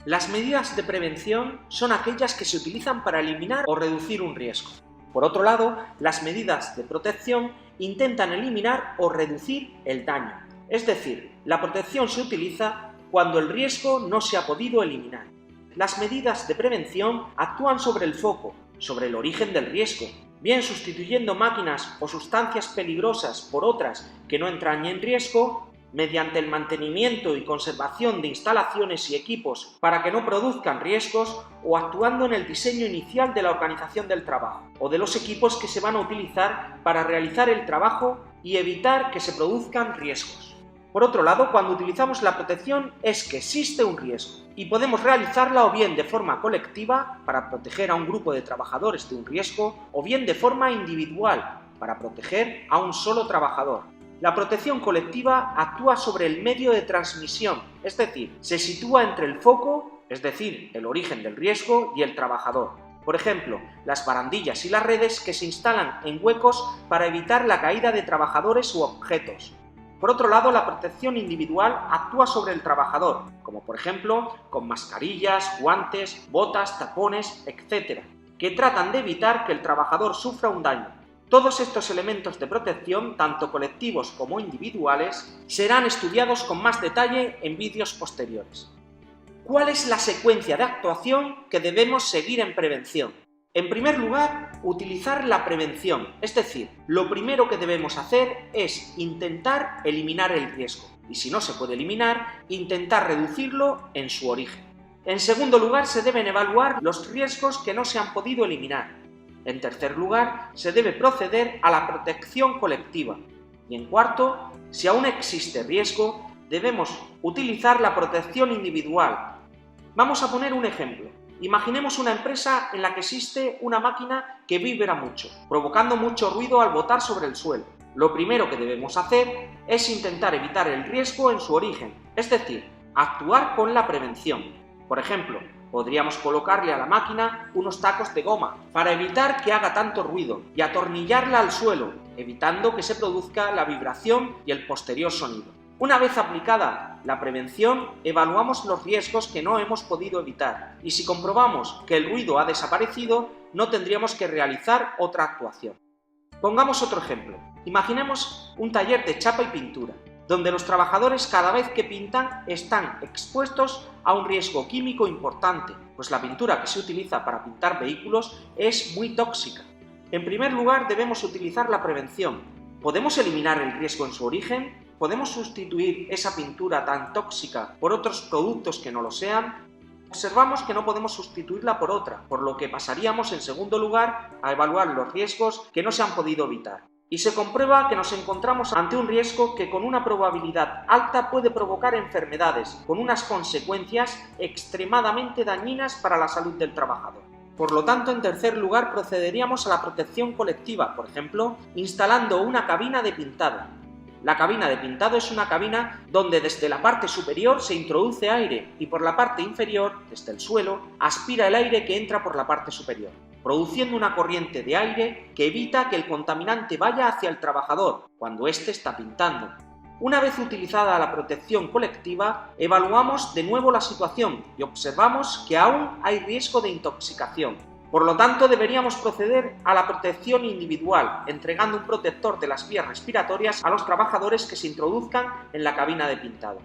Las medidas de prevención son aquellas que se utilizan para eliminar o reducir un riesgo. Por otro lado, las medidas de protección intentan eliminar o reducir el daño. Es decir, la protección se utiliza cuando el riesgo no se ha podido eliminar. Las medidas de prevención actúan sobre el foco, sobre el origen del riesgo, bien sustituyendo máquinas o sustancias peligrosas por otras que no entrañen riesgo, mediante el mantenimiento y conservación de instalaciones y equipos para que no produzcan riesgos, o actuando en el diseño inicial de la organización del trabajo o de los equipos que se van a utilizar para realizar el trabajo y evitar que se produzcan riesgos. Por otro lado, cuando utilizamos la protección es que existe un riesgo y podemos realizarla o bien de forma colectiva para proteger a un grupo de trabajadores de un riesgo, o bien de forma individual para proteger a un solo trabajador. La protección colectiva actúa sobre el medio de transmisión, es decir, se sitúa entre el foco, es decir, el origen del riesgo, y el trabajador. Por ejemplo, las barandillas y las redes que se instalan en huecos para evitar la caída de trabajadores u objetos. Por otro lado, la protección individual actúa sobre el trabajador, como por ejemplo con mascarillas, guantes, botas, tapones, etc., que tratan de evitar que el trabajador sufra un daño. Todos estos elementos de protección, tanto colectivos como individuales, serán estudiados con más detalle en vídeos posteriores. ¿Cuál es la secuencia de actuación que debemos seguir en prevención? En primer lugar, utilizar la prevención, es decir, lo primero que debemos hacer es intentar eliminar el riesgo, y si no se puede eliminar, intentar reducirlo en su origen. En segundo lugar, se deben evaluar los riesgos que no se han podido eliminar. En tercer lugar, se debe proceder a la protección colectiva. Y en cuarto, si aún existe riesgo, debemos utilizar la protección individual. Vamos a poner un ejemplo. Imaginemos una empresa en la que existe una máquina que vibra mucho, provocando mucho ruido al botar sobre el suelo. Lo primero que debemos hacer es intentar evitar el riesgo en su origen, es decir, actuar con la prevención. Por ejemplo, podríamos colocarle a la máquina unos tacos de goma para evitar que haga tanto ruido y atornillarla al suelo, evitando que se produzca la vibración y el posterior sonido. Una vez aplicada la prevención, evaluamos los riesgos que no hemos podido evitar, y si comprobamos que el ruido ha desaparecido, no tendríamos que realizar otra actuación. Pongamos otro ejemplo. Imaginemos un taller de chapa y pintura, donde los trabajadores cada vez que pintan están expuestos a un riesgo químico importante, pues la pintura que se utiliza para pintar vehículos es muy tóxica. En primer lugar, debemos utilizar la prevención. ¿Podemos eliminar el riesgo en su origen? ¿Podemos sustituir esa pintura tan tóxica por otros productos que no lo sean? Observamos que no podemos sustituirla por otra, por lo que pasaríamos en segundo lugar a evaluar los riesgos que no se han podido evitar. Y se comprueba que nos encontramos ante un riesgo que con una probabilidad alta puede provocar enfermedades, con unas consecuencias extremadamente dañinas para la salud del trabajador. Por lo tanto, en tercer lugar, procederíamos a la protección colectiva, por ejemplo, instalando una cabina de pintado. La cabina de pintado es una cabina donde desde la parte superior se introduce aire y por la parte inferior, desde el suelo, aspira el aire que entra por la parte superior, produciendo una corriente de aire que evita que el contaminante vaya hacia el trabajador cuando éste está pintando. Una vez utilizada la protección colectiva, evaluamos de nuevo la situación y observamos que aún hay riesgo de intoxicación. Por lo tanto, deberíamos proceder a la protección individual, entregando un protector de las vías respiratorias a los trabajadores que se introduzcan en la cabina de pintado.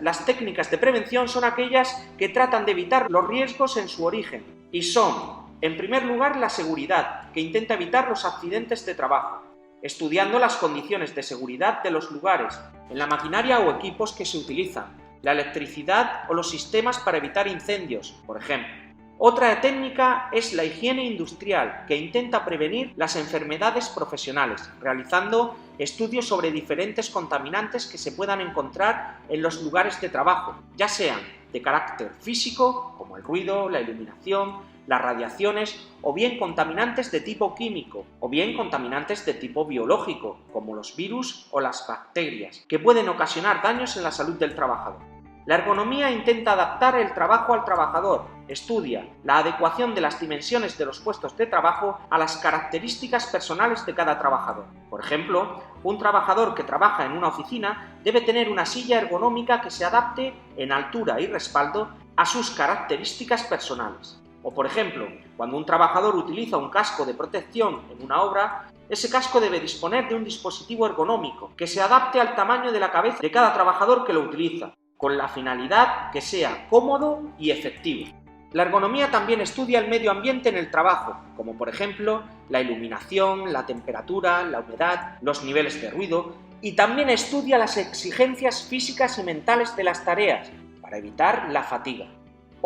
Las técnicas de prevención son aquellas que tratan de evitar los riesgos en su origen y son, en primer lugar, la seguridad, que intenta evitar los accidentes de trabajo, estudiando las condiciones de seguridad de los lugares, en la maquinaria o equipos que se utilizan, la electricidad o los sistemas para evitar incendios, por ejemplo. Otra técnica es la higiene industrial, que intenta prevenir las enfermedades profesionales, realizando estudios sobre diferentes contaminantes que se puedan encontrar en los lugares de trabajo, ya sean de carácter físico, como el ruido, la iluminación, las radiaciones, o bien contaminantes de tipo químico, o bien contaminantes de tipo biológico, como los virus o las bacterias, que pueden ocasionar daños en la salud del trabajador. La ergonomía intenta adaptar el trabajo al trabajador, estudia la adecuación de las dimensiones de los puestos de trabajo a las características personales de cada trabajador. Por ejemplo, un trabajador que trabaja en una oficina debe tener una silla ergonómica que se adapte en altura y respaldo a sus características personales. O por ejemplo, cuando un trabajador utiliza un casco de protección en una obra, ese casco debe disponer de un dispositivo ergonómico que se adapte al tamaño de la cabeza de cada trabajador que lo utiliza, con la finalidad que sea cómodo y efectivo. La ergonomía también estudia el medio ambiente en el trabajo, como por ejemplo la iluminación, la temperatura, la humedad, los niveles de ruido, y también estudia las exigencias físicas y mentales de las tareas, para evitar la fatiga.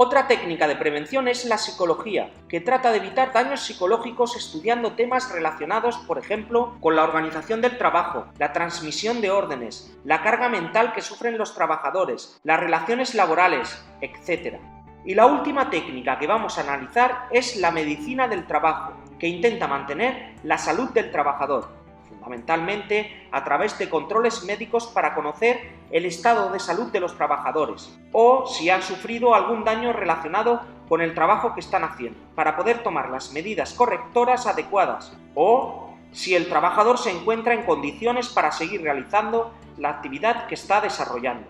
Otra técnica de prevención es la psicología, que trata de evitar daños psicológicos estudiando temas relacionados, por ejemplo, con la organización del trabajo, la transmisión de órdenes, la carga mental que sufren los trabajadores, las relaciones laborales, etc. Y la última técnica que vamos a analizar es la medicina del trabajo, que intenta mantener la salud del trabajador, fundamentalmente a través de controles médicos para conocer el estado de salud de los trabajadores o si han sufrido algún daño relacionado con el trabajo que están haciendo, para poder tomar las medidas correctoras adecuadas o si el trabajador se encuentra en condiciones para seguir realizando la actividad que está desarrollando.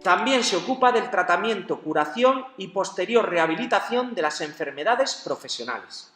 También se ocupa del tratamiento, curación y posterior rehabilitación de las enfermedades profesionales.